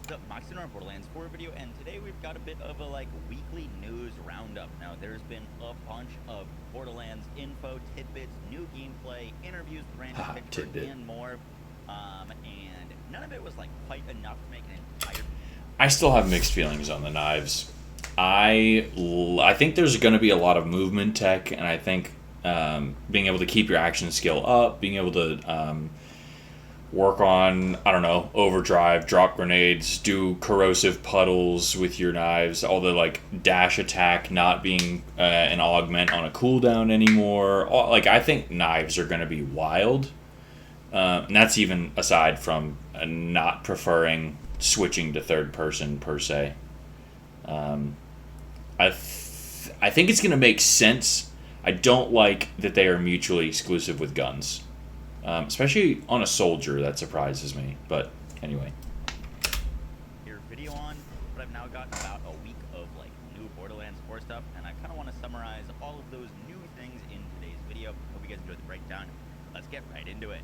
What's up, Moxon, our Borderlands 4 video, and today we've got a bit of a weekly news roundup. Now, there's been a bunch of Borderlands info, tidbits, new gameplay, interviews with Randy Pitchford, and more. And none of it was quite enough to make an entire. I still have mixed feelings on the knives. I think there's going to be a lot of movement tech, and I think being able to keep your action skill up, being able to work on, I don't know, overdrive, drop grenades, do corrosive puddles with your knives, all the dash attack not being an augment on a cooldown anymore. I think knives are going to be wild. And that's even aside from not preferring switching to third person per se. I think it's going to make sense. I don't like that they are mutually exclusive with guns. Especially on a soldier, that surprises me. But anyway. Your video on, but I've now got about a week of new Borderlands 4 stuff, and I kind of want to summarize all of those new things in today's video. Hope you guys enjoyed the breakdown. Let's get right into it.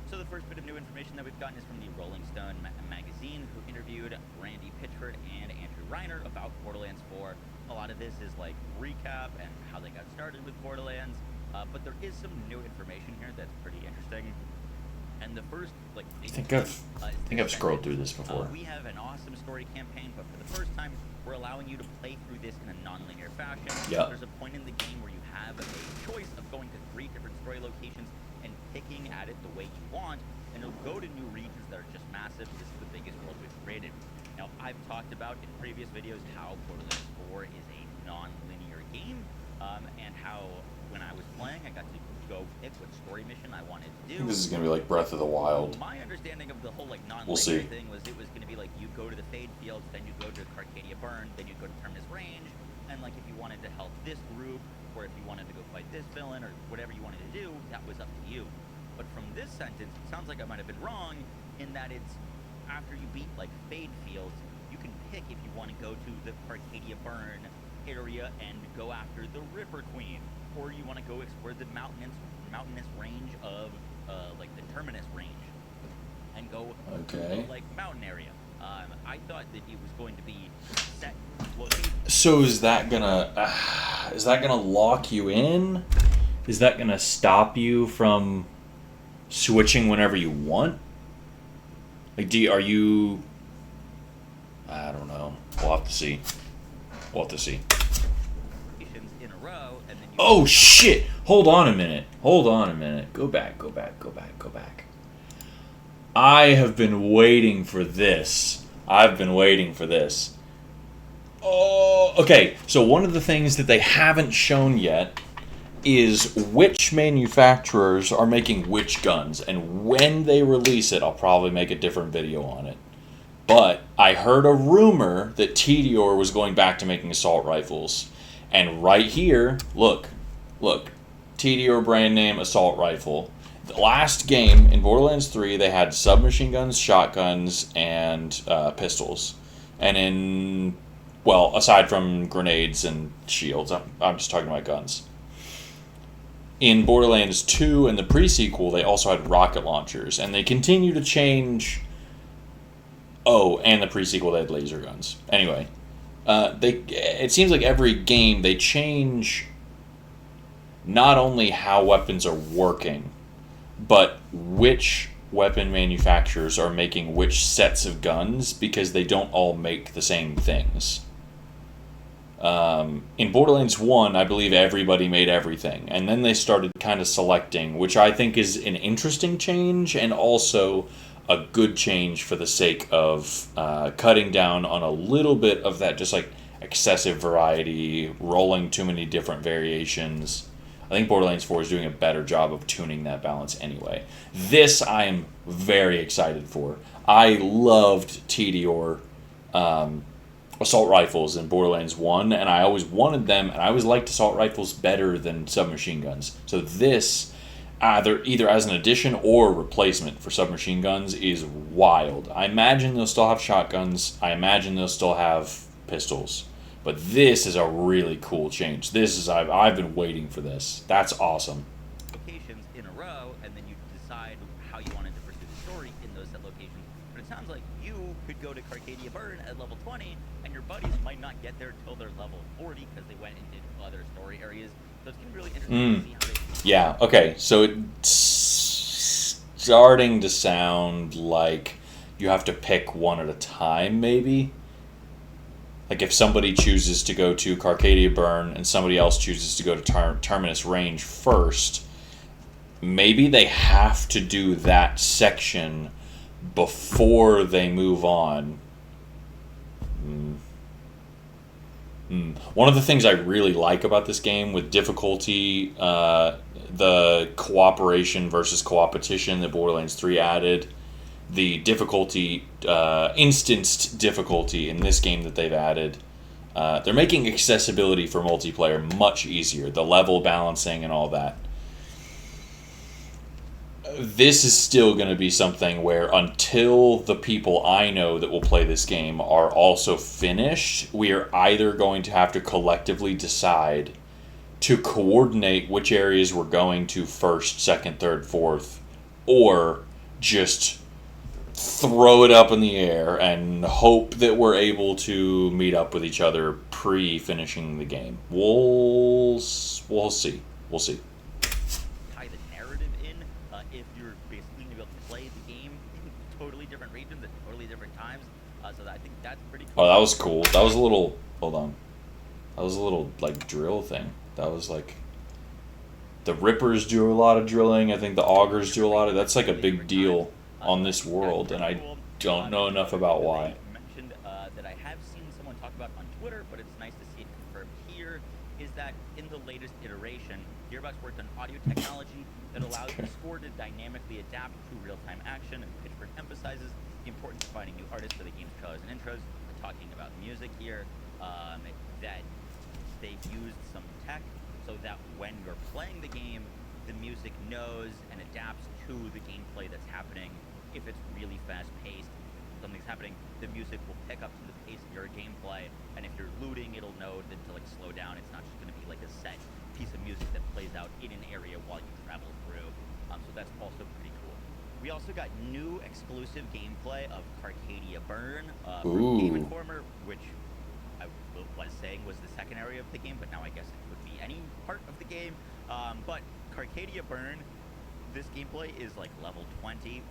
So the first bit of new information that we've gotten is from the Rolling Stone magazine, who interviewed Randy Pitchford and Andrew Reiner about Borderlands 4. A lot of this is recap and how they got started with Borderlands. But there is some new information here that's pretty interesting. And the first, I think I've scrolled through this before. We have an awesome story campaign, but for the first time, we're allowing you to play through this in a non-linear fashion. Yep. There's a point in the game where you have a choice of going to 3 different story locations and picking at it the way you want, and you'll go to new regions that are just massive. This is the biggest world we've created. Now, I've talked about in previous videos how Borderlands 4 is a non-linear game, and how when I was playing, I got to go pick what story mission I wanted to do. I think this is going to be like Breath of the Wild. My understanding of the whole non-linear thing was it was going to be you go to the Fade Fields, then you go to Carcadia Burn, then you go to Terminus Range, and if you wanted to help this group, or if you wanted to go fight this villain, or whatever you wanted to do, that was up to you. But from this sentence, it sounds like I might have been wrong in that it's after you beat Fade Fields, you can pick if you want to go to the Carcadia Burn area and go after the Ripper Queen, or you want to go explore the mountainous range of the Terminus range and go to mountain area. I thought that it was going to be set. So is that gonna lock you in? Is that gonna stop you from switching whenever you want? Are you? I don't know. We'll have to see. In a row, and then oh shit! Hold on a minute. Go back. I have been waiting for this. Oh, okay. So one of the things that they haven't shown yet is which manufacturers are making which guns, and when they release it, I'll probably make a different video on it. But I heard a rumor that TDR was going back to making assault rifles. And right here, look, TDR brand name assault rifle. The last game in Borderlands 3, they had submachine guns, shotguns, and pistols. And aside from grenades and shields, I'm just talking about guns. In Borderlands 2 and the pre-sequel, they also had rocket launchers, and they continue to change. Oh, and the pre-sequel, they had laser guns. Anyway, it seems like every game they change not only how weapons are working, but which weapon manufacturers are making which sets of guns, because they don't all make the same things. In Borderlands 1, I believe everybody made everything, and then they started kind of selecting, which I think is an interesting change, and also a good change for the sake of cutting down on a little bit of that just excessive variety, rolling too many different variations. I think Borderlands 4 is doing a better job of tuning that balance anyway. This I am very excited for. I loved TDR assault rifles in Borderlands 1, and I always wanted them, and I always liked assault rifles better than submachine guns. So this, either as an addition or replacement for submachine guns, is wild. I imagine they'll still have shotguns. I imagine they'll still have pistols. But this is a really cool change. I've been waiting for this. That's awesome. Locations in a row, and then you decide how you wanted to pursue the story in those set locations. But it sounds like you could could go to Carcadia Burn at level 20, and your buddies might not get there till they're level 40 because they went and did other story areas. So it's going to be really interesting to see how they... Yeah, okay, so it's starting to sound like you have to pick one at a time, maybe? Like if somebody chooses to go to Carcadia Burn and somebody else chooses to go to Terminus Range first, maybe they have to do that section before they move on. One of the things I really like about this game with difficulty, the cooperation versus co-opetition that Borderlands 3 added, the difficulty, instanced difficulty in this game that they've added, they're making accessibility for multiplayer much easier, the level balancing and all that. This is still going to be something where until the people I know that will play this game are also finished, we are either going to have to collectively decide to coordinate which areas we're going to first, second, third, fourth, or just throw it up in the air and hope that we're able to meet up with each other pre-finishing the game. We'll see. We'll see. Tie the narrative in if you're basically going to be able to play the game in totally different regions at totally different times. So I think that's pretty cool. Oh, that was cool. That was a little... Hold on. That was a little, like, drill thing. That was, like... The Rippers do a lot of drilling. I think the Augers do a lot of... That's, like, a big deal on this world, and I don't know enough about why. Mentioned that I have seen someone talk about on Twitter, but it's nice to see it confirmed here, is that in the latest iteration, Gearbox worked on audio technology that allows the score to dynamically adapt to real-time action, and Pitchford emphasizes the importance of finding new artists for the game's trailers and intros. We're talking about music here, that they've used some tech so that when you're playing the game, the music knows and adapts to the gameplay that's happening. If it's really fast-paced, something's happening, the music will pick up to the pace of your gameplay, and if you're looting, it'll know that to, like, slow down. It's not just going to be like a set piece of music that plays out in an area while you travel through. So that's also pretty cool. We also got new exclusive gameplay of Carcadia Burn from Game Informer, which I was saying was the second area of the game, but now I guess it would be any part of the game. But Carcadia Burn, this gameplay is like level 20.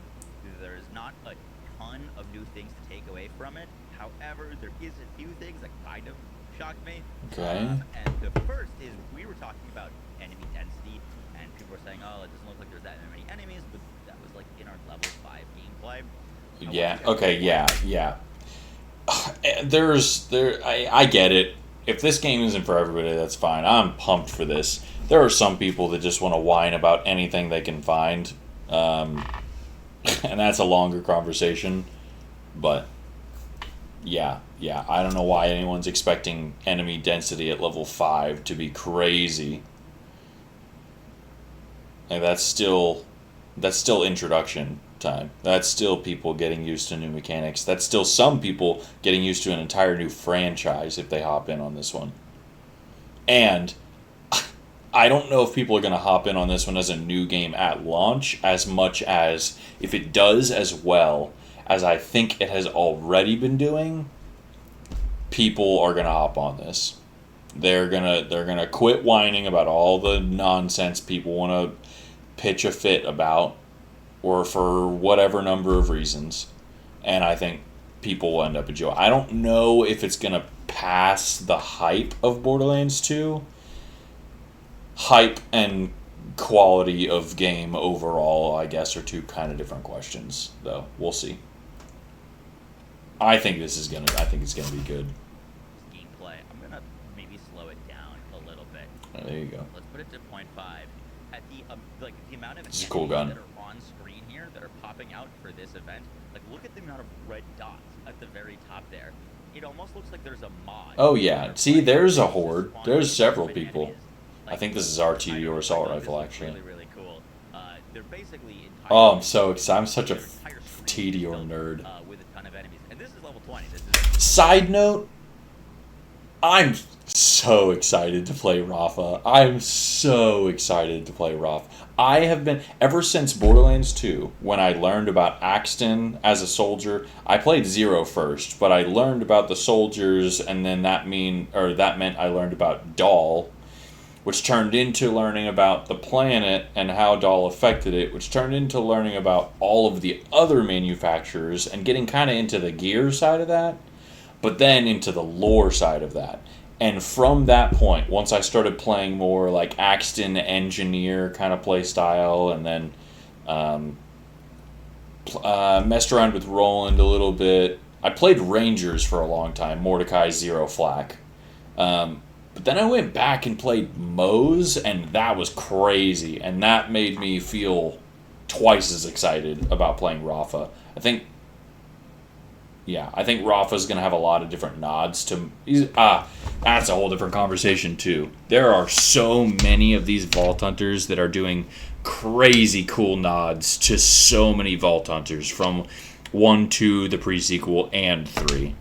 There's not a ton of new things to take away from it. However, there is a few things that kind of shocked me. Okay. And the first is we were talking about enemy density, and people were saying, oh, it doesn't look like there's that many enemies, but that was like in our level 5 gameplay. Yeah, okay, yeah. I get it. If this game isn't for everybody, that's fine. I'm pumped for this. There are some people that just want to whine about anything they can find. And that's a longer conversation. But, yeah. I don't know why anyone's expecting enemy density at level 5 to be crazy. Like, that's still introduction time. That's still people getting used to new mechanics. That's still some people getting used to an entire new franchise if they hop in on this one. And I don't know if people are going to hop in on this one as a new game at launch as much as if it does as well as I think it has already been doing, people are going to hop on this. They're going to quit whining about all the nonsense people want to pitch a fit about, or for whatever number of reasons, and I think people will end up enjoying. I don't know if it's going to pass the hype of Borderlands 2. Hype and quality of game overall, I guess, are two kind of different questions, though. We'll see. I think it's gonna be good. Gameplay. I'm gonna maybe slow it down a little bit. There you go. Let's put it to 0.5. At the amount of It's a cool gun. that are on screen here that are popping out for this event, like look at the amount of red dots at the very top there. It almost looks like there's a mod. Oh yeah, see, there's a horde. There's several people. I think this is RTU or assault rifle, actually. Really, really cool. They're basically Oh, I'm so excited. I'm such a TDR nerd. With a ton of enemies, and this is level 20. Side note, I'm so excited to play Rafa. I'm so excited to play Rafa. I have been, ever since Borderlands 2, when I learned about Axton as a soldier. I played Zero first, but I learned about the soldiers, and then that meant I learned about Dahl, which turned into learning about the planet and how Dahl affected it, which turned into learning about all of the other manufacturers and getting kind of into the gear side of that, but then into the lore side of that. And from that point, once I started playing more like Axton Engineer kind of play style, and then messed around with Roland a little bit. I played Rangers for a long time, Mordecai, Zero Flak. But then I went back and played Moe's, and that was crazy. And that made me feel twice as excited about playing Rafa. I think Rafa's going to have a lot of different nods to... that's a whole different conversation, too. There are so many of these Vault Hunters that are doing crazy cool nods to so many Vault Hunters from 1, 2, the pre-sequel, and 3.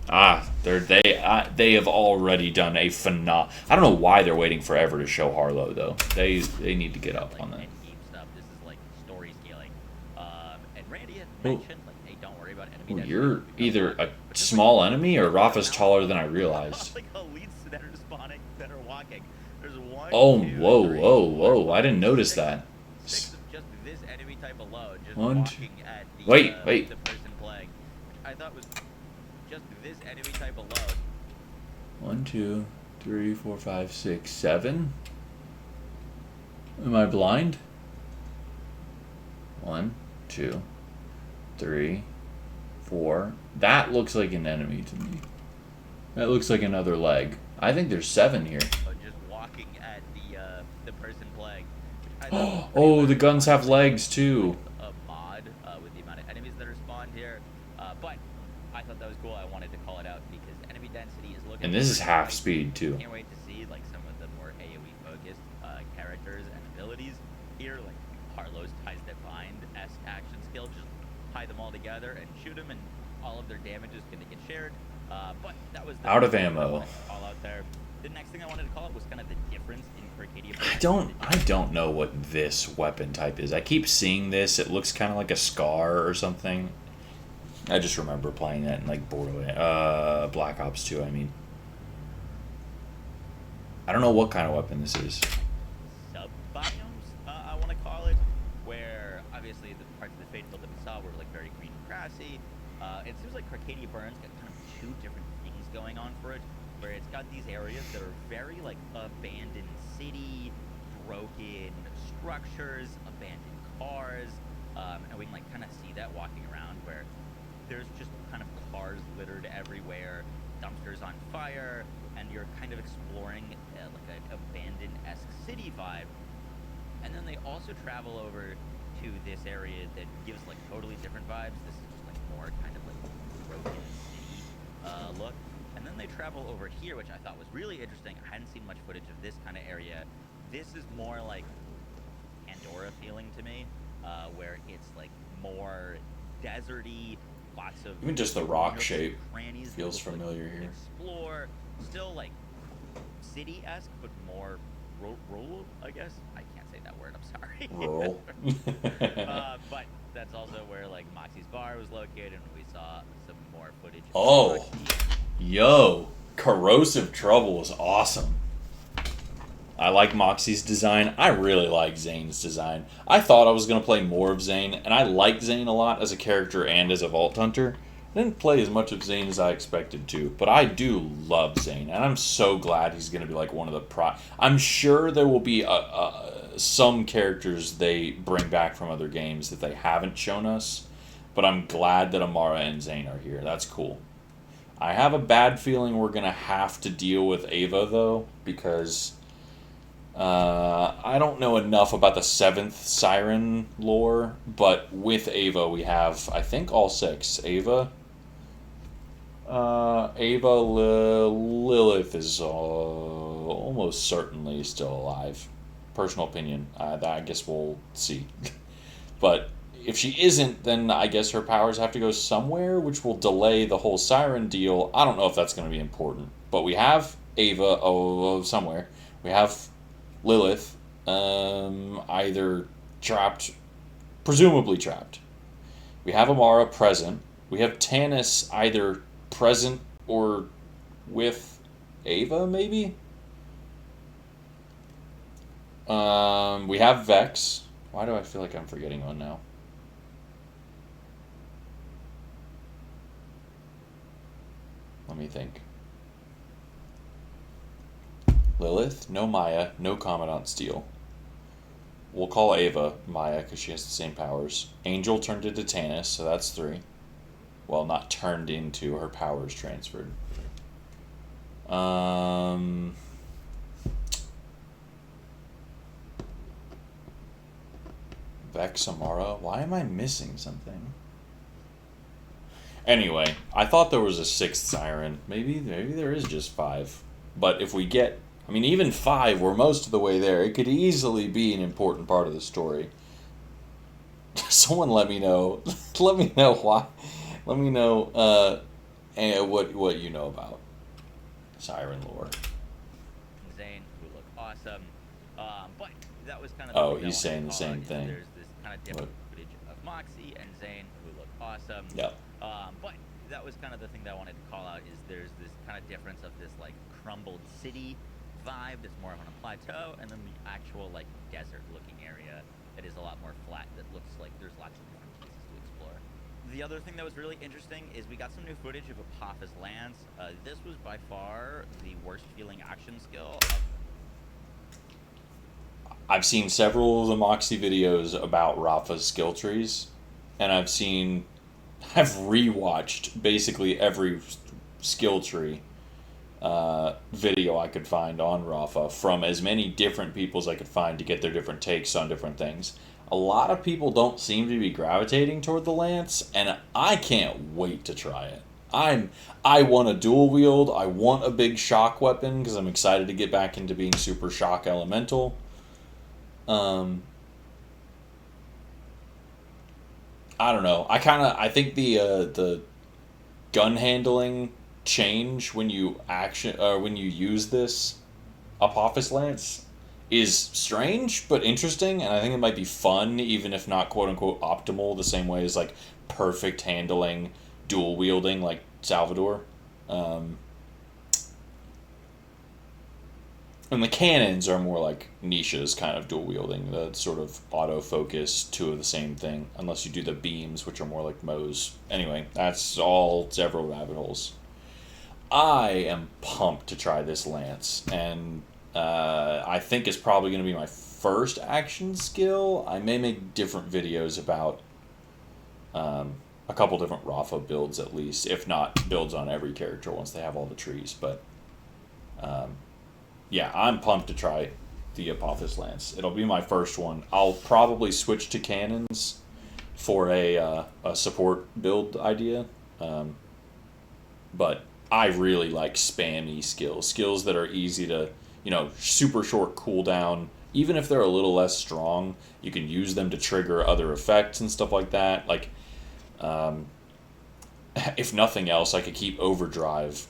They have already done a phenomenal... I don't know why they're waiting forever to show Harlow, though. They need to get up on that. Stuff. This is like story scaling. And Randy had mentioned, hey, don't worry about enemy density. You're either a small enemy or Rafa's taller than I realized. Like elites that are spawning, that are walking. There's one. Oh, two, whoa, three, whoa, four, whoa! I didn't notice that. 6 of just this enemy type alone, just One, walking at the, wait. the person playing, which I thought was just this enemy type alone. 1, 2, 3, 4, 5, 6, 7. Am I blind? 1, 2, 3, 4. That looks like an enemy to me. That looks like another leg. I think there's 7 here. Just walking at the person playing. Oh, the guns have legs too. A mod with the amount of enemies that are spawned here, but I thought that was cool. I wanted to call it out because enemy density is looking. And this is half speed too. Can't wait to see like some of the more AOE focused characters and abilities here, like Harlow's Ties That Bind-esque action skill. Just tie them all together and shoot them, and all of their damage is going to get shared. But that was out of ammo. All out there. The next thing I wanted to call it was kind of the difference in Arcadia. I don't know what this weapon type is. I keep seeing this. It looks kind of like a Scar or something. I just remember playing that in like Borderlands, Black Ops 2. I mean, I don't know what kind of weapon this is. Sub-biomes, I want to call it, where obviously the parts of the Fate field that we saw were like very green and grassy. It seems like Arcadia Burns got kind of 2 different things going on for it, where it's got these areas that are very like abandoned city, broken structures, abandoned cars, and we can like kind of see that walking around where there's just kind of cars littered everywhere, dumpsters on fire, and you're kind of exploring like an abandoned-esque city vibe. And then they also travel over to this area that gives like totally different vibes. This is just like more kind of like broken city look. And then they travel over here, which I thought was really interesting. I hadn't seen much footage of this kind of area. This is more like Pandora feeling to me, where it's like more deserty, lots of even just the rock shape crannies feels familiar here. Explore, still like city-esque, but more rural, I guess. I can't say that word. I'm sorry. Rural. But that's also where like Moxie's bar was located, and we saw some more footage. Oh, yo, Corrosive Trouble is awesome. I like Moxie's design. I really like Zane's design. I thought I was going to play more of Zane, and I like Zane a lot as a character and as a Vault Hunter. I didn't play as much of Zane as I expected to, but I do love Zane, and I'm so glad he's going to be like one of the I'm sure there will be some characters they bring back from other games that they haven't shown us, but I'm glad that Amara and Zane are here. That's cool. I have a bad feeling we're going to have to deal with Ava, though, because I don't know enough about the 7th Siren lore, but with Ava we have, I think, all 6. Lilith is almost certainly still alive. Personal opinion. I guess we'll see. But if she isn't, then I guess her powers have to go somewhere, which will delay the whole Siren deal. I don't know if that's going to be important. But we have Ava, somewhere. We have Lilith, either trapped, presumably trapped. We have Amara present. We have Tannis either present or with Ava, maybe? We have Vex. Why do I feel like I'm forgetting one now? Let me think. Lilith, no Maya, no Commandant Steel. We'll call Ava Maya because she has the same powers. Angel turned into Tannis, so that's 3. Well, not turned into, her powers transferred. Vex, Amara. Why am I missing something? Anyway, I thought there was a 6th siren. Maybe there is just 5. But if we get, I mean, even 5, we're most of the way there. It could easily be an important part of the story. Someone let me know. Let me know why. Let me know what you know about siren lore. Zane, who look awesome. But that was kind of. Oh, he's saying the same thing. There's this kind of different footage of Moxie and Zane, who look awesome. Yep. But that was kind of the thing that I wanted to call out is there's this kind of difference of this like crumbled city vibe that's more of on a plateau, and then the actual like desert-looking area that is a lot more flat. That looks like there's lots of different places to explore. The other thing that was really interesting is we got some new footage of Apophis Lance. This was by far the worst feeling action skill. I've seen several of the Moxie videos about Rafa's skill trees, and I've rewatched basically every skill tree video I could find on Rafa from as many different people as I could find to get their different takes on different things. A lot of people don't seem to be gravitating toward the Lance, and I can't wait to try it. I want a dual wield. I want a big shock weapon because I'm excited to get back into being super shock elemental. I don't know. I think the gun handling change when you use this Apophis Lance is strange but interesting, and I think it might be fun, even if not quote unquote optimal, the same way as like perfect handling dual wielding like Salvador. And the cannons are more like niches, kind of dual wielding, the sort of autofocus, 2 of the same thing, unless you do the beams, which are more like Moe's. Anyway, that's all several rabbit holes. I am pumped to try this Lance, and I think it's probably going to be my first action skill. I may make different videos about a couple different Rafa builds at least, if not builds on every character once they have all the trees, but yeah, I'm pumped to try the Apophis Lance. It'll be my first one. I'll probably switch to cannons for a support build idea. But I really like spammy skills that are easy to, super short cooldown. Even if they're a little less strong, you can use them to trigger other effects and stuff like that. Like, if nothing else, I could keep Overdrive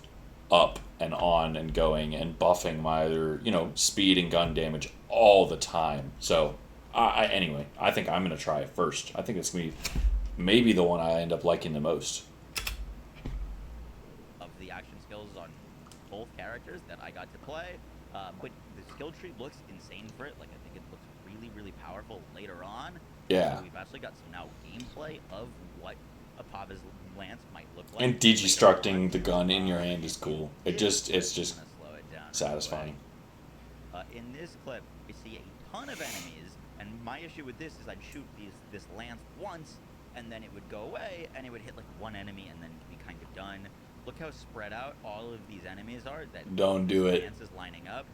up and on and going and buffing my other, speed and gun damage all the time. So, anyway, I think I'm going to try it first. I think it's going to be maybe the one I end up liking the most. Of the action skills on both characters that I got to play, but the skill tree looks insane for it. Like, I think it looks really, really powerful later on. Yeah. So we've actually got some now gameplay of what Apophis Lance might look like. And digistructing the gun in your hand is cool. It's just satisfying. In this clip, we see a ton of enemies, and my issue with this is I'd shoot this Lance once, and then it would go away, and it would hit like one enemy, and then be kind of done. Look how spread out all of these enemies are. Don't do it. Lance is lining up,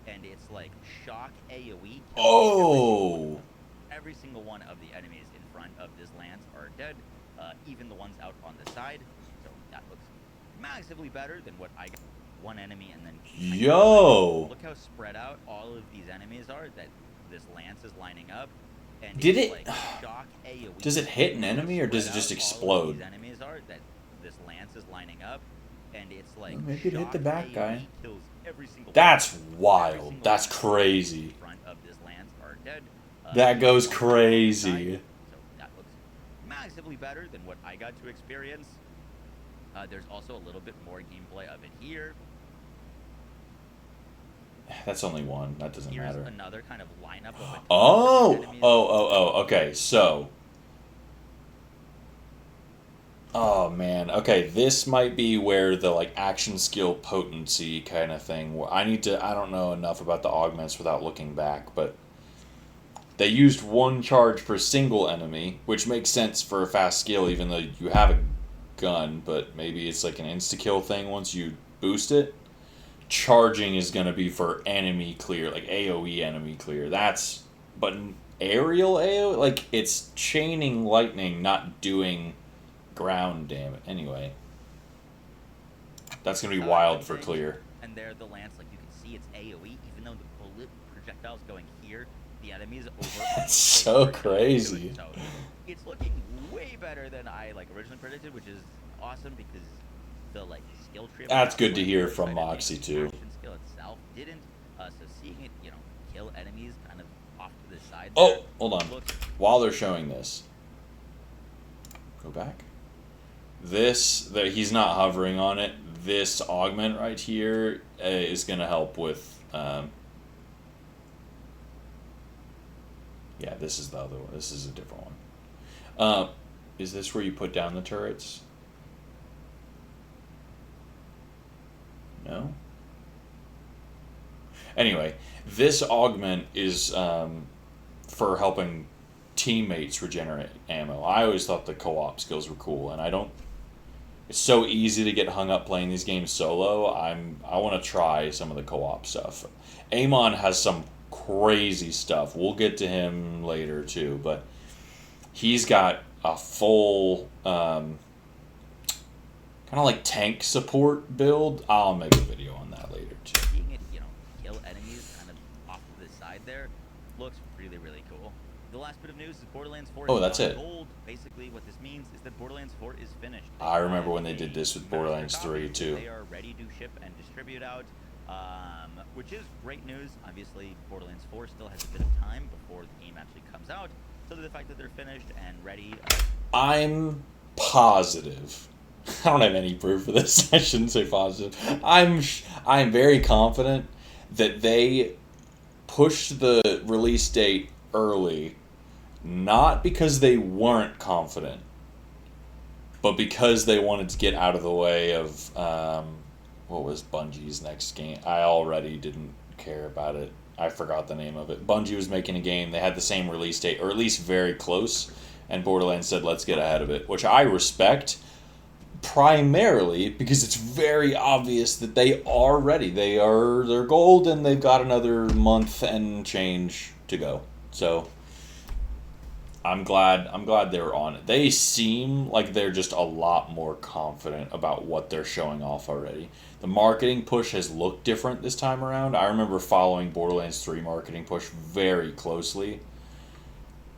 and it's like shock AoE. Oh! Every single one of the enemies in front of this Lance are dead. Even the ones out on the side. So that looks massively better than what I got. One enemy and then... Yo! Look how spread out all of these enemies are that this Lance is lining up. And Did it... Like shock AoE. Does it hit an enemy or does it just explode? These enemies are that this Lance is lining up. and it's like Maybe it hit the shock back AoE guy. kills every single That's person. Every wild. single That's lance crazy. in front of this lance are dead. That goes one on the crazy. side, so that looks massively better than what I got to experience. There's also a little bit more gameplay of it here. That's only one. That doesn't Here's matter. another kind of lineup of Oh! enemies. Okay, so... Oh, man. Okay, this might be where the, like, action skill potency kind of thing... I don't know enough about the augments without looking back, but... They used one charge per single enemy, which makes sense for a fast skill, even though you have a gun, but maybe it's like an insta-kill thing once you boost it. Charging is going to be for enemy clear, like AoE enemy clear. But aerial AoE, like it's chaining lightning, not doing ground damage. Anyway, that's going to be wild for clear. And there, the lance, like you can see, it's AoE, even though the bullet projectile's going here. The enemy's over. That's so crazy. So it's looking way better than I originally predicted, which is awesome because the skill tree. That's good to hear from Moxie too. Action skill itself didn't. So seeing it, kill enemies kind of off to the side. Oh, hold on. While they're showing this, go back. He's not hovering on it. This augment right here is going to help with. Yeah, this is the other one. This is a different one. Is this where you put down the turrets? No? Anyway, this augment is for helping teammates regenerate ammo. I always thought the co-op skills were cool, and I don't... It's so easy to get hung up playing these games solo. I want to try some of the co-op stuff. Amon has some crazy stuff. We'll get to him later too, but he's got a full kind of like tank support build. I'll make a video on that later too. Seeing it, kill enemies kind of off to the side there looks really, really cool. The last bit of news is Borderlands 4 Oh, that's it. Gold. Basically, what this means is that Borderlands 4 is finished. I remember when they did this with Borderlands 3 too. They are ready to ship and distribute out. Which is great news. Obviously, Borderlands 4 still has a bit of time before the game actually comes out. So the fact that they're finished and ready... I'm positive. I don't have any proof of this. I shouldn't say positive. I'm very confident that they pushed the release date early, not because they weren't confident, but because they wanted to get out of the way of... what was Bungie's next game? I already didn't care about it. I forgot the name of it. Bungie was making a game. They had the same release date, or at least very close, and Borderlands said, let's get ahead of it, which I respect, primarily because it's very obvious that they are ready. They're gold, and they've got another month and change to go. So I'm glad they're on it. They seem like they're just a lot more confident about what they're showing off already. The marketing push has looked different this time around. I remember following Borderlands 3 marketing push very closely.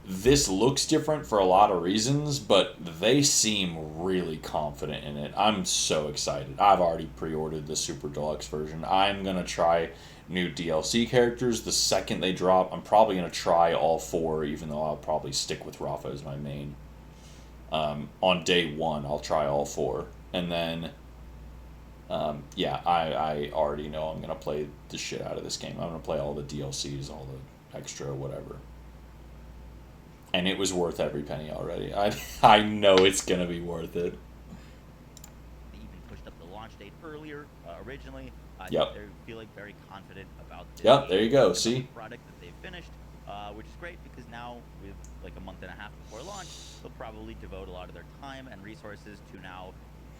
This looks different for a lot of reasons, but they seem really confident in it. I'm so excited. I've already pre-ordered the Super Deluxe version. I'm going to try new DLC characters the second they drop. I'm probably going to try all 4, even though I'll probably stick with Rafa as my main. On day 1, I'll try all 4. And then, I already know I'm going to play the shit out of this game. I'm going to play all the DLCs, all the extra whatever. And it was worth every penny already. I know it's going to be worth it. They even pushed up the launch date earlier, originally. Yep. They feel very confident about this. Yep, there you go. See? Product that they've finished, which is great because now with a month and a half before launch, they'll probably devote a lot of their time and resources to now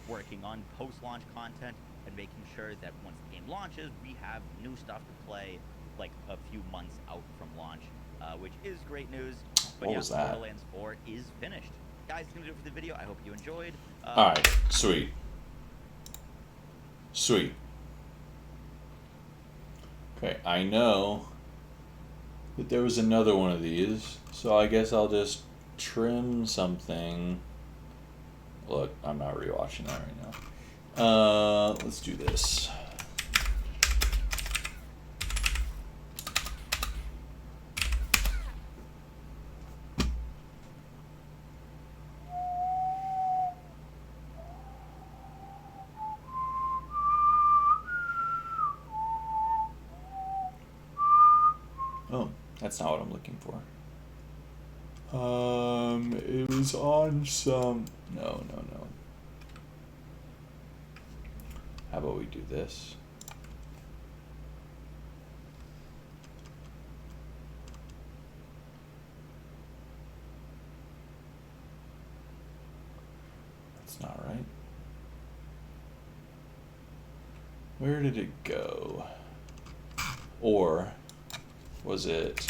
working on post-launch content and making sure that once the game launches, we have new stuff to play a few months out from launch, which is great news. But What was that? Borderlands 4 is finished. Guys, that's going to do it for the video. I hope you enjoyed. Alright, sweet. Sweet. Okay, I know that there was another one of these, so I guess I'll just trim something. Look, I'm not rewatching that right now. Let's do this. Oh, that's not what I'm looking for. It was on some... No. How about we do this? That's not right. Where did it go? Or was it...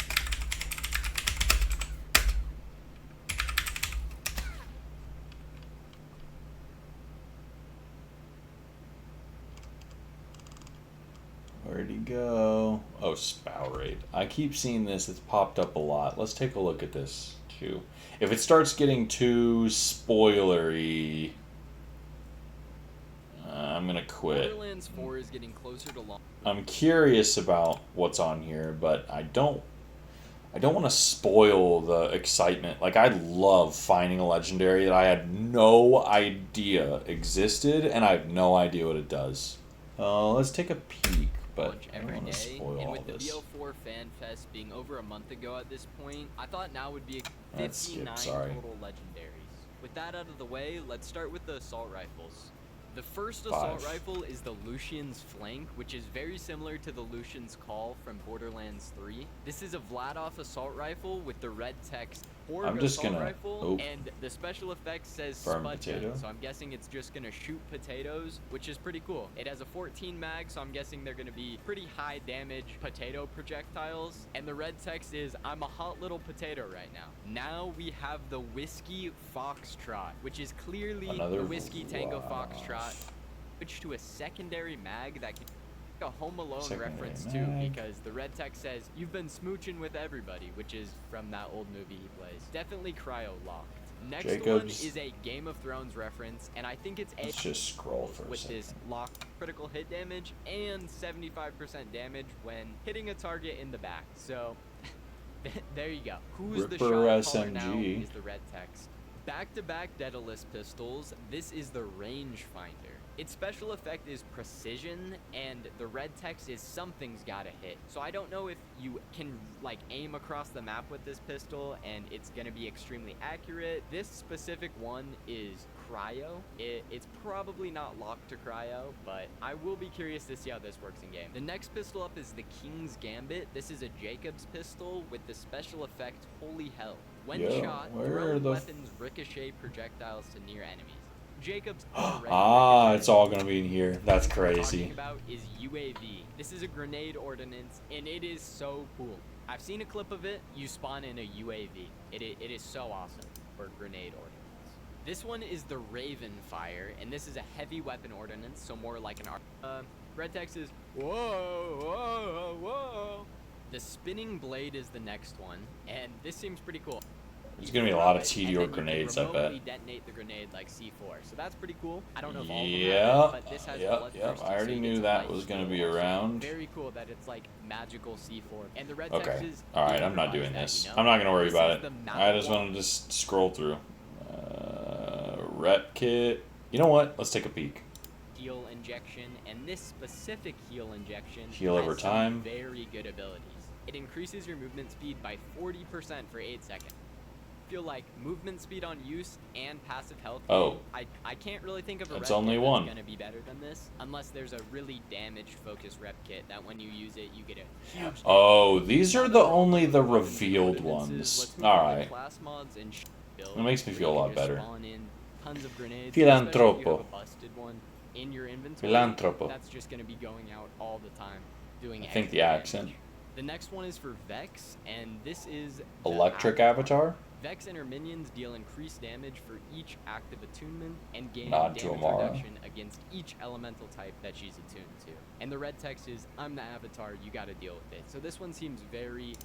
Where'd he go? Oh, spout rate. I keep seeing this. It's popped up a lot. Let's take a look at this, too. If it starts getting too spoilery, I'm going to quit. Borderlands 4 is getting closer to launch. I'm curious about what's on here, but I don't want to spoil the excitement. Like, I love finding a legendary that I had no idea existed, and I have no idea what it does. Let's take a peek. But Launch I don't every want to day, spoil and all with the this. BO4 Fan Fest being over a month ago at this point, I thought now would be Let's skip, 59 sorry. total legendaries. With that out of the way, let's start with the assault rifles. The first 5. assault rifle is the Lucian's Flank, which is very similar to the Lucian's Call from Borderlands 3. This is a Vladoff assault rifle with the red text Horde I'm just assault gonna- rifle, oh. and the special effect says Burn Spud potato. Gun, so I'm guessing it's just gonna shoot potatoes, which is pretty cool. It has a 14 mag, so I'm guessing they're gonna be pretty high damage potato projectiles. And the red text is, I'm a hot little potato right now. Now we have the Whiskey Foxtrot, which is clearly Another the Whiskey Tango wow. Foxtrot. Switch to a secondary mag that can a Home Alone Secondary reference mag. too, because the red text says, you've been smooching with everybody, which is from that old movie he plays. Definitely cryo locked. Next Jacobs. one is a Game of Thrones reference, and I think it's Let's just scroll for a with second. this locked critical hit damage and 75% damage when hitting a target in the back. So there you go. Who's the Ripper shot caller now SMG. is the red text. Back-to-back Daedalus pistols, this is the rangefinder. Its special effect is precision, and the red text is something's gotta hit. So I don't know if you can like aim across the map with this pistol and it's gonna be extremely accurate. This specific one is cryo. It's probably not locked to cryo, but I will be curious to see how this works in game. The next pistol up is the King's Gambit. This is a Jacobs pistol with the special effect Holy Hell. When Yo, shot, where are thrown the weapons ricochet projectiles to near enemies. Jacobs It's all gonna be in here. That's What we're crazy. talking about is UAV. This is a grenade ordinance, and it is so cool. I've seen a clip of it. You spawn in a UAV. It is so awesome for grenade ordinance. This one is the Raven Fire, and this is a heavy weapon ordinance, so more like an red text is whoa, whoa, whoa. The Spinning Blade is the next one, and this seems pretty cool. There's You gonna be a throw lot of it, TDR and then you can grenades, I bet. remotely detonate the grenade like C4, so that's pretty cool. I don't know if all of them have Yeah, it, but this has yep. bloodthirsty, I already so you knew get to that light was gonna steal be also. around. Very cool that it's like magical C4. And the red text Okay. is Alright, I'm not doing that, this. you know? I'm not gonna worry This about is it. the I just mouth want to just scroll through. Rep kit. You know what? Let's take a peek. heal injection, and this specific heal injection Heal has over some time. very good abilities. It increases your movement speed by 40% for 8 seconds. Feel like movement speed on use and passive health. Oh. I can't really think of a That's rep only kit one. that's gonna be better than this, unless there's a really damage focused rep kit that when you use it you get a huge. Oh, these are the only the revealed ones. Alright. Class mods and build It makes me where feel a you lot can just better. spawn in tons of grenades, Filantropo. especially if you have a busted one in your inventory. Filantropo. That's just gonna be going out all the time, doing. I think extra the accent. damage. The next one is for Vex, and this is the Electric Avatar? Vex and her minions deal increased damage for each active attunement and gain Nod to damage Amara. reduction against each elemental type that she's attuned to. And the red text is, I'm the Avatar, you gotta deal with it. So this one seems very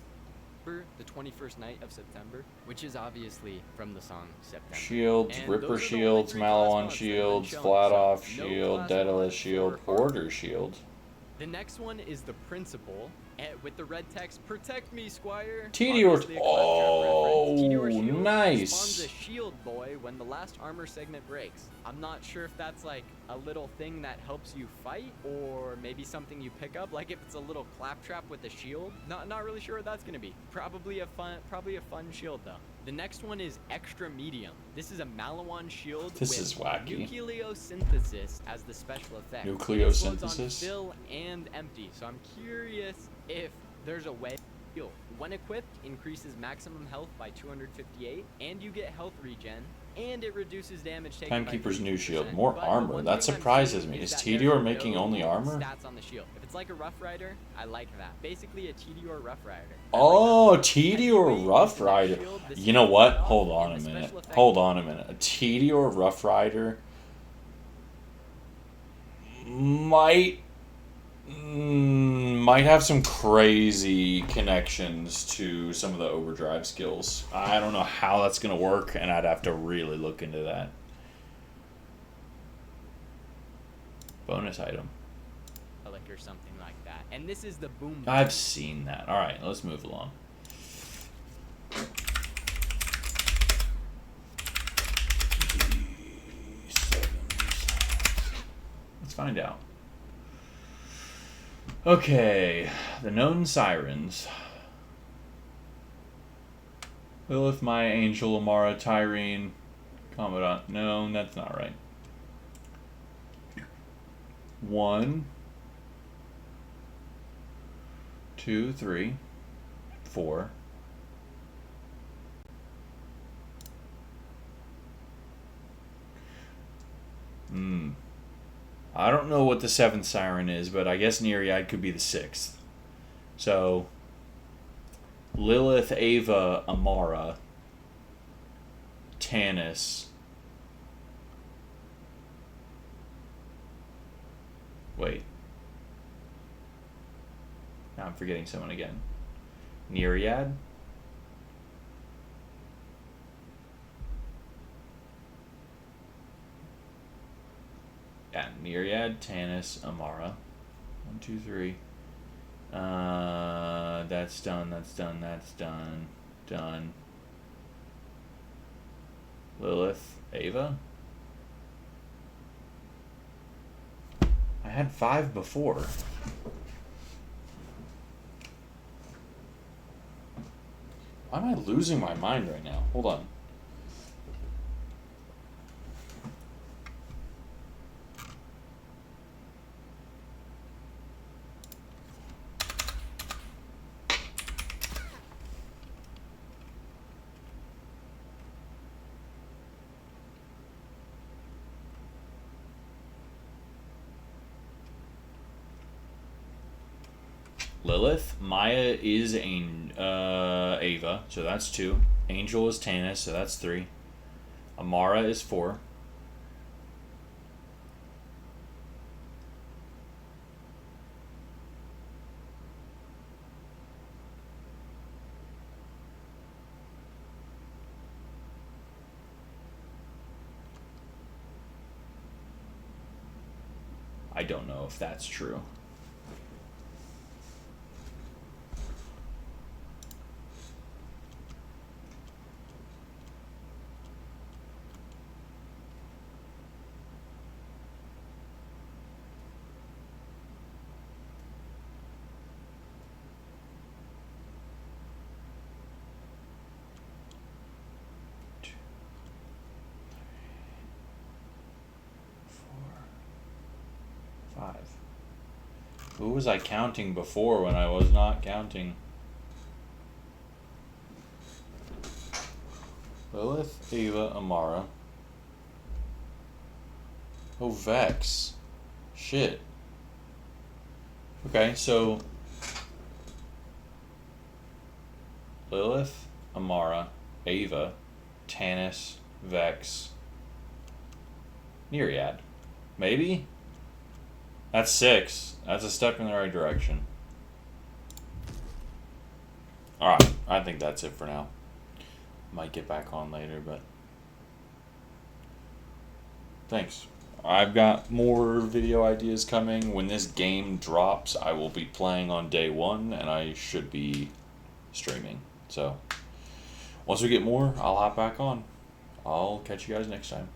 the 21st night of September, which is obviously from the song September. Shields, And Ripper those are the only shields, 3 class Malawan mods that have been shields, shown, Flat so off no shield, class Daedalus mods shield, for hard. Order shield. The next one is the Principal, with the red text, "Protect me, Squire." Tedior. Obviously a Claptrap Oh, reference. Tedior shield nice. spawns a shield boy when the last armor segment breaks. I'm not sure if that's like a little thing that helps you fight, or maybe something you pick up, like if it's a little Claptrap with a shield. Not really sure what that's gonna be. Probably a fun shield though. The next one is Extra Medium. This is a Malawan shield This with is wacky. Nucleosynthesis as the special effect. Nucleosynthesis? It explodes on fill and empty, so I'm curious if there's a way. When equipped, increases maximum health by 258, and you get health regen, and it reduces damage taken Timekeeper's by new shield. 50%. More But the armor. one That thing I'm surprises seeing me. Is that Tedior there's making no only armor? Stats on the shield. If it's like a Rough Rider, I like that. Basically a Tedior Rough Rider. Oh, Tedior Rough Rider. You know what? Hold on a minute. Hold on a minute. A Tedior Rough Rider might have some crazy connections to some of the overdrive skills. I don't know how that's going to work, and I'd have to really look into that. Bonus item. Or something like that. And this is the Boom. I've seen that. All right, let's move along. Let's find out. Okay, the known sirens. Lilith, Maya, Angel, Amara, Tyrene, Commandant. No, that's not right. 1, 2, 3, 4. I don't know what the 7th siren is, but I guess Nereid could be the 6th. So, Lilith, Ava, Amara, Tanis. Wait. Now I'm forgetting someone again. Nereid? Yeah, Nereid, Tanis, Amara. 1, 2, 3. That's done, that's done, that's done. Done. Lilith, Ava? I had 5 before. Why am I losing my mind right now? Hold on. Lilith, Maya is Ava, so that's 2. Angel is Tanis, so that's 3. Amara is 4. I don't know if that's true. Who was I counting before when I was not counting? Lilith, Ava, Amara. Oh, Vex. Shit. Okay, so Lilith, Amara, Ava, Tanis, Vex, Nereid. Maybe? That's 6. That's a step in the right direction. Alright, I think that's it for now. Might get back on later, but thanks. I've got more video ideas coming. When this game drops, I will be playing on day one, and I should be streaming. So once we get more, I'll hop back on. I'll catch you guys next time.